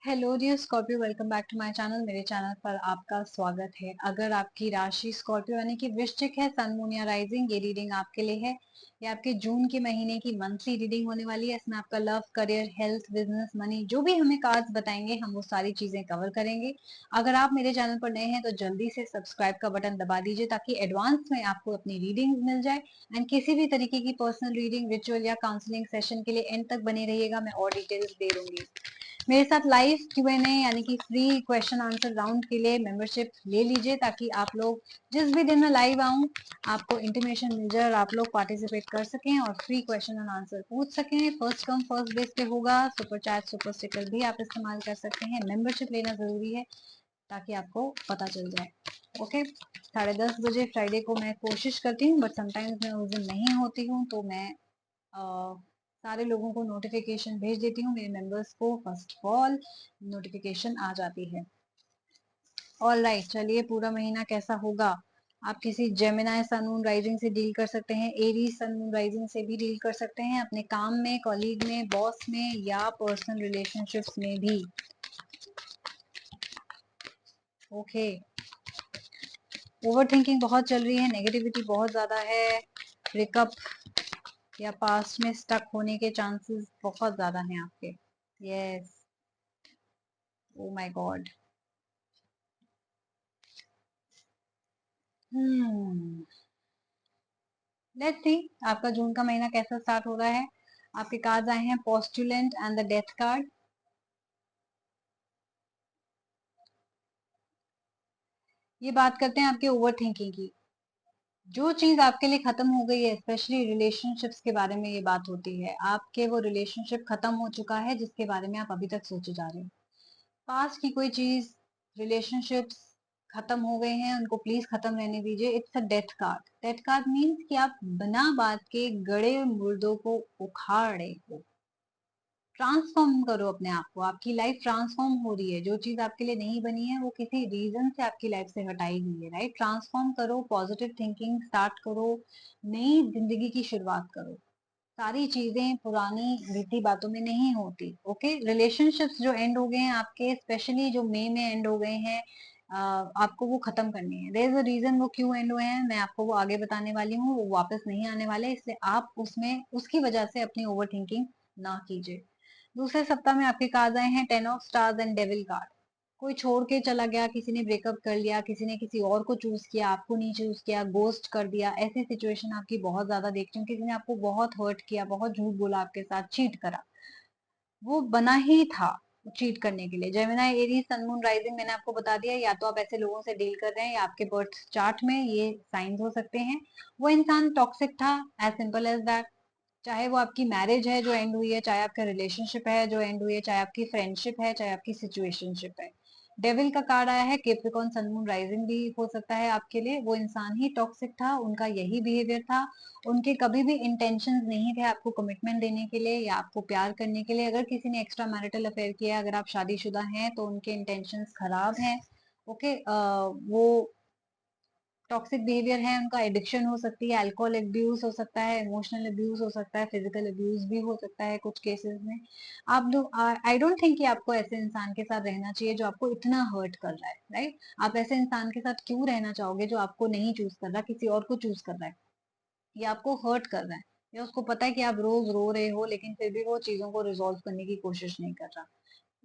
Hello dear Scorpio, welcome back to my channel. मेरे channel पर आपका स्वागत है। अगर आपकी राशि स्कॉर्पियो यानी कि वृश्चिक है, सन मून या राइजिंग, ये रीडिंग आपके लिए है। ये आपके जून के महीने की मंथली रीडिंग होने वाली है। इसमें आपका love, career, health, business, money, जो भी हमें कार्ड्स बताएंगे हम वो सारी चीजें कवर करेंगे। अगर आप मेरे चैनल पर नए हैं तो जल्दी से सब्सक्राइब का बटन दबा दीजिए ताकि एडवांस में आपको अपनी रीडिंग मिल जाए। एंड किसी भी तरीके की पर्सनल रीडिंग, रिचुअल या काउंसलिंग सेशन के लिए एंड तक बने रहिएगा, मैं और डिटेल्स दे दूंगी। मेरे साथ लाइव Q&A यानी कि फ्री क्वेश्चन आंसर राउंड के लिए मेंबरशिप ले लीजिए ताकि आप लोग जिस भी दिन मैं लाइव आऊं आपको इंटीमेशन मिल जाए और आप लोग पार्टिसिपेट कर सकें और फ्री क्वेश्चन एंड आंसर पूछ सकें। फर्स्ट कम फर्स्ट बेस पे होगा। सुपर चैट, सुपर स्टिकर भी आप इस्तेमाल कर सकते हैं। मेंबरशिप लेना जरूरी है ताकि आपको पता चल जाए। ओके, 10:30 बजे फ्राइडे को मैं कोशिश करती हूँ, बट समटाइम्स मैं उस दिन नहीं होती हूँ तो मैं सारे लोगों को नोटिफिकेशन भेज देती हूँ। मेरे मेंबर्स को फर्स्ट ऑफ ऑल नोटिफिकेशन आ जाती है। ऑल राइट, चलिए पूरा महीना कैसा होगा। आप किसी जेमिनाई सन मून राइजिंग से डील कर सकते हैं, एरीज सन मून राइजिंग से भी डील कर सकते हैं, अपने काम में, कॉलीग में, बॉस में या पर्सनल रिलेशनशिप्स में भी। ओके, ओवर थिंकिंग बहुत चल रही है, नेगेटिविटी बहुत ज्यादा है, ब्रेकअप या पास्ट में स्टक होने के चांसेस बहुत ज्यादा हैं आपके। Yes, oh my God. Let's see आपका जून का महीना कैसा स्टार्ट हो रहा है। आपके कार्ड्स आए हैं पोस्टुलेंट एंड द डेथ कार्ड। ये बात करते हैं आपके ओवर थिंकिंग की। जो चीज आपके लिए खत्म हो गई है, स्पेशली रिलेशनशिप्स के बारे में ये बात होती है। आपके वो रिलेशनशिप खत्म हो चुका है जिसके बारे में आप अभी तक सोचे जा रहे हो। पास्ट की कोई चीज, रिलेशनशिप्स खत्म हो गए हैं, उनको प्लीज खत्म रहने दीजिए। It's a death card. Death card means कि आप बिना बात के गड़े मुर्दों को उखाड़े हो। ट्रांसफॉर्म करो अपने आप को। आपकी लाइफ ट्रांसफॉर्म हो रही है। जो चीज आपके लिए नहीं बनी है वो किसी रीजन से आपकी लाइफ से हटाई गई है, राइट। ट्रांसफॉर्म करो, पॉजिटिव थिंकिंग स्टार्ट करो, नई जिंदगी की शुरुआत करो। सारी चीजें पुरानी रीति बातों में नहीं होती। ओके, रिलेशनशिप्स जो एंड हो गए हैं आपके, स्पेशली जो मई में एंड हो गए हैं, आपको वो खत्म करनी है। देयर इज अ रीजन वो क्यों एंड हुए हैं, मैं आपको वो आगे बताने वाली हूँ। वो वापस नहीं आने वाले, इसलिए आप उसमें उसकी वजह से अपनी ओवर थिंकिंग ना कीजिए। दूसरे सप्ताह में आपके कार्ड आए हैं 10 of stars and devil card. कोई छोड़ के चला गया, किसी ने ब्रेकअप कर लिया, किसी ने किसी और को चूज किया, आपको नहीं चूज किया, गोस्ट कर दिया। ऐसी सिचुएशन आपकी बहुत ज्यादा देखती हूँ। किसी ने आपको बहुत हर्ट किया, बहुत झूठ बोला, आपके साथ चीट करा। वो बना ही था चीट करने के लिए। जेमिनी, एरीज, सन, मून, राइजिंग, मैंने आपको बता दिया। या तो आप ऐसे लोगों से डील कर रहे हैं या आपके बर्थ चार्ट में ये साइंस हो सकते हैं। वो इंसान टॉक्सिक था, एज सिंपल एज दैट। चाहे वो आपकी मैरिज है जो एंड हुई है, चाहे आपका रिलेशनशिप है जो एंड हुई है, चाहे आपकी फ्रेंडशिप है, चाहे आपकी सिचुएशनशिप है। डेविल का कार्ड आया है, केप्रिकॉन सन मून राइजिंग भी हो सकता है आपके लिए। वो इंसान ही टॉक्सिक था, उनका यही बिहेवियर था। उनके कभी भी इंटेंशंस नहीं थे आपको कमिटमेंट देने के लिए या आपको प्यार करने के लिए। अगर किसी ने एक्स्ट्रा मैरिटल अफेयर किया, अगर आप शादीशुदा हैं तो उनके इंटेंशंस खराब हैं। ओके, वो टॉक्सिक बिहेवियर है उनका। एडिक्शन हो सकती है, अल्कोहल अब्यूज हो सकता है, इमोशनल अब्यूज हो सकता है, फिजिकल अब्यूज भी हो सकता है कुछ केसेस में। आप लोग, आई डोंट थिंक कि आपको ऐसे इंसान के साथ रहना चाहिए जो आपको इतना हर्ट कर रहा है, राइट। आप ऐसे इंसान के साथ क्यों रहना चाहोगे जो आपको नहीं चूज कर रहा, किसी और को चूज कर रहा है या आपको हर्ट कर रहा है, या उसको पता है कि आप रोज रो रहे हो लेकिन फिर भी वो चीजों को रिजोल्व करने की कोशिश नहीं कर रहा।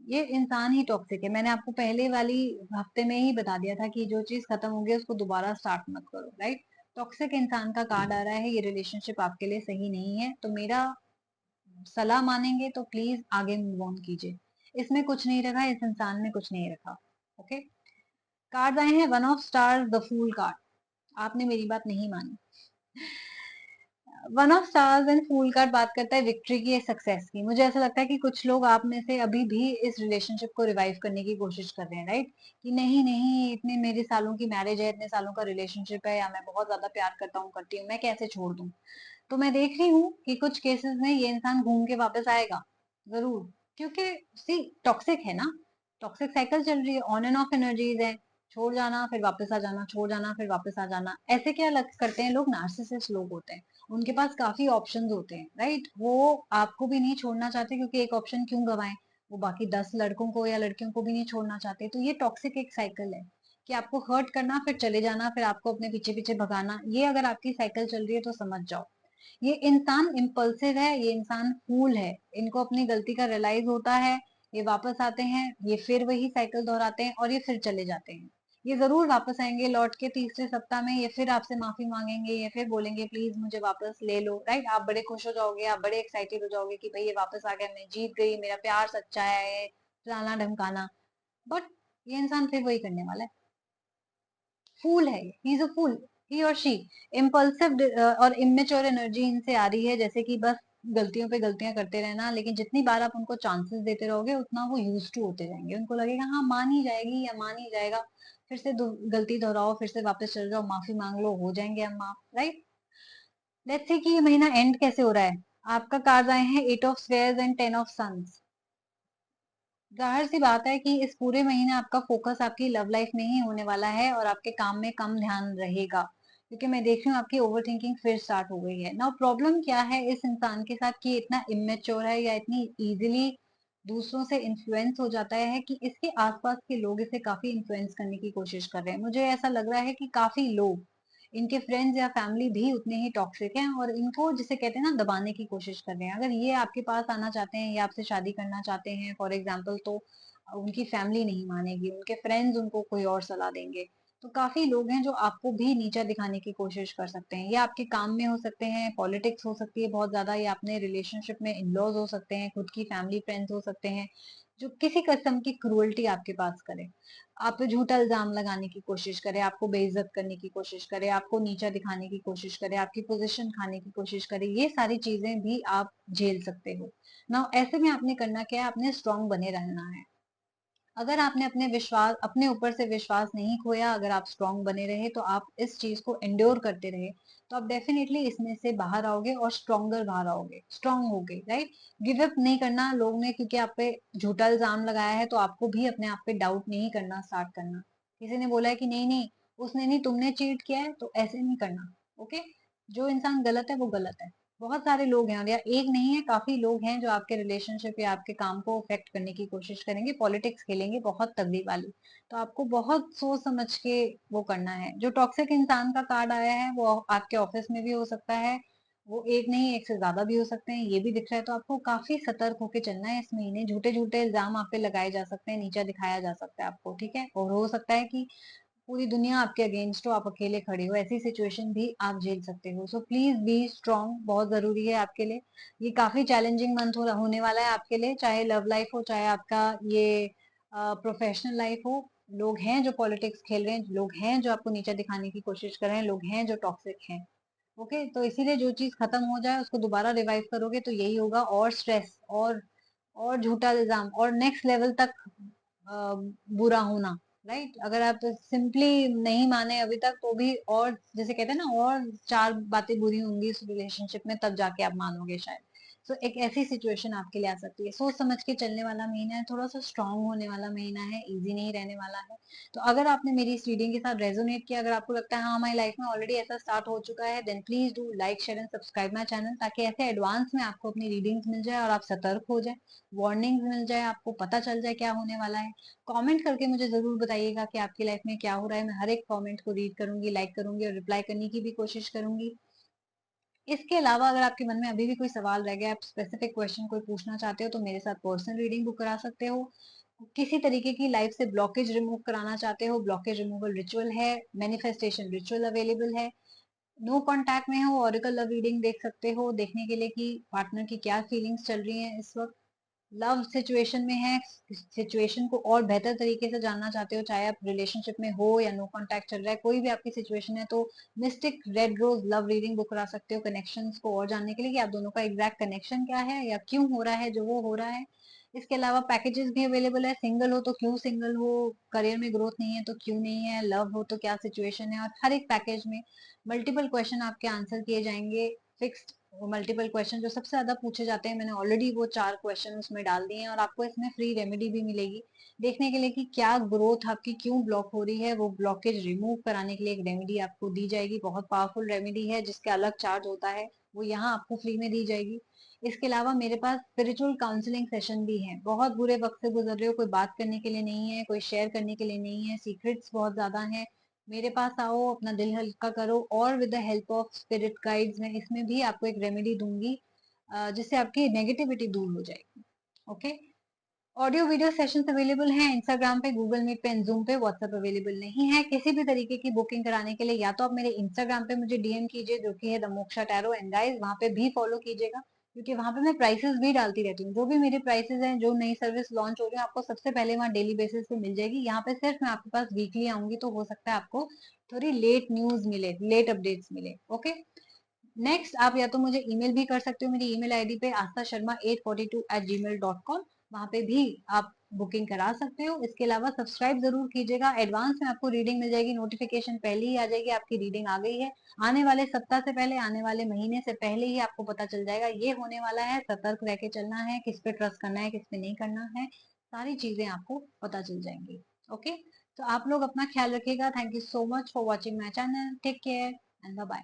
ये इंसान ही टॉक्सिक है। मैंने आपको पहले वाली हफ्ते में ही बता दिया था कि जो चीज खत्म हो गई उसको दोबारा स्टार्ट मत करो, राइट। टॉक्सिक इंसान का कार्ड आ रहा है, ये रिलेशनशिप आपके लिए सही नहीं है, तो मेरा सलाह मानेंगे तो प्लीज आगे मूव ऑन कीजिए। इसमें कुछ नहीं रखा, इस इंसान में कुछ नहीं रखा। ओके, कार्ड आए हैं 1 of stars, the fool card. आपने मेरी बात नहीं मानी। 1 of stars and fool card बात करता है विक्ट्री की, सक्सेस की। मुझे ऐसा लगता है कि कुछ लोग आप में से अभी भी इस रिलेशनशिप को रिवाइव करने की कोशिश कर रहे हैं, राइट। कि नहीं नहीं, इतने मेरे सालों की मैरिज है, इतने सालों का रिलेशनशिप है, या मैं बहुत ज्यादा प्यार करता हूँ, करती हूँ, मैं कैसे छोड़ दूँ। तो मैं देख रही हूँ कि कुछ केसेस में ये इंसान घूम के वापस आएगा जरूर, क्योंकि सी टॉक्सिक है ना। टॉक्सिक साइकिल चल रही है, ऑन एंड ऑफ एनर्जीज है। छोड़ जाना फिर वापस आ जाना, छोड़ जाना फिर वापस आ जाना। ऐसे क्या लग करते हैं लोग, नार्सिसिस्ट लोग होते हैं। उनके पास काफी ऑप्शंस होते हैं, राइट। वो आपको भी नहीं छोड़ना चाहते क्योंकि एक ऑप्शन क्यों गवाएं। वो बाकी 10 लड़कों को या लड़कियों को भी नहीं छोड़ना चाहते। तो ये टॉक्सिक एक साइकिल है कि आपको हर्ट करना, फिर चले जाना, फिर आपको अपने पीछे पीछे भगाना। ये अगर आपकी साइकिल चल रही है तो समझ जाओ, ये इंसान इम्पल्सिव है, ये इंसान फूल है। इनको अपनी गलती का रियलाइज होता है, ये वापस आते हैं, ये फिर वही साइकिल दोहराते हैं और ये फिर चले जाते हैं। ये जरूर वापस आएंगे लौट के तीसरे सप्ताह में, ये फिर आपसे माफी मांगेंगे, ये फिर बोलेंगे प्लीज मुझे वापस ले लो, राइट। आप बड़े खुश हो जाओगे, आप बड़े एक्साइटेड हो जाओगे कि भाई ये वापस आ गया, मैं जीत गई, मेरा प्यार सच्चा है, फलाना ढमकाना। बट ये इंसान फिर वही करने वाला है। फूल है, ही इज अ फूल, ही और शी। इम्पल्सिव और इमेच्योर एनर्जी इनसे आ रही है, जैसे कि बस गलतियों पे गलतियां करते रहना। लेकिन जितनी बार आप उनको चांसेस देते रहोगे उतना वो यूज टू होते जाएंगे, उनको लगेगा हाँ मान ही जाएगी या मान ही जाएगा, फिर से गलती दोहराओ, फिर से वापस चले जाओ, माफी मांग लो, हो जाएंगे हम माफ, राइट। लेट्स सी कि ये महीना एंड कैसे हो रहा है। आपका कार्ड आए हैं 8 of swords and 10 of suns. जाहिर सी बात है कि इस पूरे महीने आपका फोकस आपकी लव लाइफ में ही होने वाला है और आपके काम में कम ध्यान रहेगा, क्योंकि मैं देख रही हूँ आपकी ओवर थिंकिंग फिर स्टार्ट हो गई है। नाउ प्रॉब्लम क्या है इस इंसान के साथ कि ये इतना इमेच्योर है या इतनी इजीली दूसरों से इन्फ्लुएंस हो जाता है कि इसके आसपास के लोग इसे काफी इन्फ्लुएंस करने की कोशिश कर रहे हैं। मुझे ऐसा लग रहा है कि काफी लोग, इनके फ्रेंड्स या फैमिली भी उतने ही टॉक्सिक हैं और इनको जिसे कहते हैं ना दबाने की कोशिश कर रहे हैं। अगर ये आपके पास आना चाहते हैं या आपसे शादी करना चाहते हैं फॉर एग्जाम्पल, तो उनकी फैमिली नहीं मानेगी, उनके फ्रेंड्स उनको कोई और सलाह देंगे। तो काफी लोग हैं जो आपको भी नीचा दिखाने की कोशिश कर सकते हैं। ये आपके काम में हो सकते हैं, पॉलिटिक्स हो सकती है बहुत ज्यादा, या अपने रिलेशनशिप में इनलॉज हो सकते हैं, खुद की फैमिली फ्रेंड्स हो सकते हैं, जो किसी किस्म की क्रूअल्टी आपके पास करे, आप पे झूठा इल्जाम लगाने की कोशिश करे, आपको बेइज्जत करने की कोशिश करे, आपको नीचा दिखाने की कोशिश करे, आपकी पोजीशन खाने की कोशिश करे। ये सारी चीजें भी आप झेल सकते हो ना। ऐसे में आपने करना क्या है, आपने स्ट्रांग बने रहना है। अगर आपने अपने ऊपर से विश्वास नहीं खोया, अगर आप स्ट्रांग बने रहे, तो आप इस चीज को एंड्योर करते रहे, तो आप डेफिनेटली इसमें से बाहर आओगे और स्ट्रॉन्गर बाहर आओगे, स्ट्रांग होगे, राइट। गिव अप नहीं करना। लोग ने क्योंकि आप पे झूठा इल्जाम लगाया है तो आपको भी अपने आप पे डाउट नहीं करना स्टार्ट करना। किसी ने बोला है कि नहीं नहीं उसने नहीं, तुमने चीट किया है, तो ऐसे नहीं करना। ओके, जो इंसान गलत है वो गलत है। बहुत सारे लोग हैं, और या एक नहीं है, काफी लोग हैं जो आपके रिलेशनशिप या आपके काम को अफेक्ट करने की कोशिश करेंगे, पॉलिटिक्स खेलेंगे बहुत तगड़ी वाली। तो आपको बहुत सोच समझ के वो करना है। जो टॉक्सिक इंसान का कार्ड आया है वो आपके ऑफिस में भी हो सकता है, वो एक नहीं एक से ज्यादा भी हो सकते हैं, ये भी दिख रहा है। तो आपको काफी सतर्क होकर चलना है इस महीने। झूठे झूठे इल्जाम आप पे लगाए जा सकते हैं, नीचा दिखाया जा सकता है आपको, ठीक है। और हो सकता है कि पूरी दुनिया आपके अगेंस्ट हो, आप अकेले खड़े हो, ऐसी सिचुएशन भी आप झेल सकते हो। सो प्लीज बी स्ट्रांग, बहुत जरूरी है आपके लिए। ये काफी चैलेंजिंग मंथ होने वाला है आपके लिए, चाहे लव लाइफ हो, चाहे आपका ये प्रोफेशनल लाइफ हो। लोग हैं जो पॉलिटिक्स खेल रहे हैं, लोग हैं जो आपको नीचा दिखाने की कोशिश कर रहे हैं, लोग हैं जो टॉक्सिक हैं। ओके, तो इसीलिए जो चीज खत्म हो जाए उसको दोबारा रिवाइव करोगे तो यही होगा, और स्ट्रेस और झूठा इल्जाम और नेक्स्ट लेवल तक बुरा होना, राइट। अगर आप सिंपली नहीं माने अभी तक तो भी, और जैसे कहते हैं ना, और चार बातें बुरी होंगी इस रिलेशनशिप में तब जाके आप मानोगे शायद। सो एक ऐसी सिचुएशन आपके लिए आ सकती है। सोच समझ के चलने वाला महीना है, थोड़ा सा स्ट्रांग होने वाला महीना है, इजी नहीं रहने वाला है। तो अगर आपने मेरी इस रीडिंग के साथ रेजोनेट किया, अगर आपको लगता है हाँ हमारी लाइफ में ऑलरेडी ऐसा स्टार्ट हो चुका है, then please do like share and subscribe my channel, ताकि ऐसे एडवांस में आपको अपनी रीडिंग्स मिल जाए और आप सतर्क हो जाए, वार्निंग्स मिल जाए, आपको पता चल जाए क्या होने वाला है। कमेंट करके मुझे जरूर बताइएगा कि आपकी लाइफ में क्या हो रहा है। मैं हर एक कमेंट को रीड करूंगी, लाइक करूंगी और रिप्लाई करने की भी कोशिश करूंगी। इसके अलावा अगर आपके मन में अभी भी कोई सवाल रह गया, आप स्पेसिफिक क्वेश्चन कोई पूछना चाहते हो, तो मेरे साथ पर्सनल रीडिंग बुक करा सकते हो। किसी तरीके की लाइफ से ब्लॉकेज रिमूव कराना चाहते हो, ब्लॉकेज रिमूवल रिचुअल है, मैनिफेस्टेशन रिचुअल अवेलेबल है। नो कांटेक्ट में हो, ऑरिकल लव रीडिंग देख सकते हो, देखने के लिए कि पार्टनर की क्या फीलिंग्स चल रही हैं इस वक्त, लव सिचुएशन में है, सिचुएशन को और बेहतर तरीके से जानना चाहते हो, चाहे आप रिलेशनशिप में हो या नो कांटेक्ट चल रहा है, कोई भी आपकी सिचुएशन है, तो mystic red rose love reading book करा सकते हो कनेक्शंस को और जानने के लिए कि आप दोनों का एग्जैक्ट कनेक्शन क्या है या क्यों हो रहा है जो वो हो रहा है। इसके अलावा पैकेजेस भी अवेलेबल है, सिंगल हो तो क्यों सिंगल हो, करियर में ग्रोथ नहीं है तो क्यों नहीं है, लव हो तो क्या सिचुएशन है, और हर एक पैकेज में मल्टीपल क्वेश्चन आपके आंसर किए जाएंगे फिक्स्ड वो मल्टीपल क्वेश्चन जो सबसे ज्यादा पूछे जाते हैं, मैंने ऑलरेडी वो 4 क्वेश्चन उसमें डाल दिए हैं, और आपको इसमें फ्री रेमेडी भी मिलेगी देखने के लिए कि क्या ग्रोथ आपकी क्यों ब्लॉक हो रही है। वो ब्लॉकेज रिमूव कराने के लिए एक रेमेडी आपको दी जाएगी, बहुत पावरफुल रेमेडी है जिसके अलग चार्ज होता है, वो यहाँ आपको फ्री में दी जाएगी। इसके अलावा मेरे पास स्पिरिचुअल काउंसलिंग सेशन भी है। बहुत बुरे वक्त से गुजर रहे हो, कोई बात करने के लिए नहीं है, कोई शेयर करने के लिए नहीं है, सीक्रेट्स बहुत ज्यादा हैं, मेरे पास आओ, अपना दिल हल्का करो, और with the help of spirit guides मैं इसमें भी आपको एक रेमेडी दूंगी जिससे आपकी नेगेटिविटी दूर हो जाएगी। Okay. Audio video sessions available हैं इंस्टाग्राम पे, गूगल मीट पे, जूम पे। व्हाट्सएप अवेलेबल नहीं है। किसी भी तरीके की बुकिंग कराने के लिए या तो आप मेरे इंस्टाग्राम पे मुझे डीएम कीजिए, जो कि है the moksha tarot, and guys वहां पे भी फॉलो कीजिएगा, क्योंकि वहां पे मैं प्राइसेस भी डालती रहती हूँ। जो भी मेरे प्राइसेस हैं, जो नई सर्विस लॉन्च हो रही है, आपको सबसे पहले वहाँ डेली बेसिस पे मिल जाएगी। यहाँ पे सिर्फ मैं आपके पास वीकली आऊंगी, तो हो सकता है आपको थोड़ी लेट न्यूज मिले, लेट अपडेट्स मिले। ओके। नेक्स्ट, आप या तो मुझे ईमेल भी कर सकते हो मेरी ईमेल आईडी पे astha.sharma842@gmail.com, वहां पे भी आप बुकिंग करा सकते हो। इसके अलावा सब्सक्राइब जरूर कीजिएगा, एडवांस में आपको रीडिंग मिल जाएगी, नोटिफिकेशन पहले ही आ जाएगी, आपकी रीडिंग आ गई है। आने वाले सप्ताह से पहले, आने वाले महीने से पहले ही आपको पता चल जाएगा ये होने वाला है। सतर्क रह के चलना है, किस पे ट्रस्ट करना है, किस पे नहीं करना है, सारी चीजें आपको पता चल जाएंगी। ओके। तो आप लोग अपना ख्याल रखिएगा। Thank you so much for watching my channel. Take care and bye bye.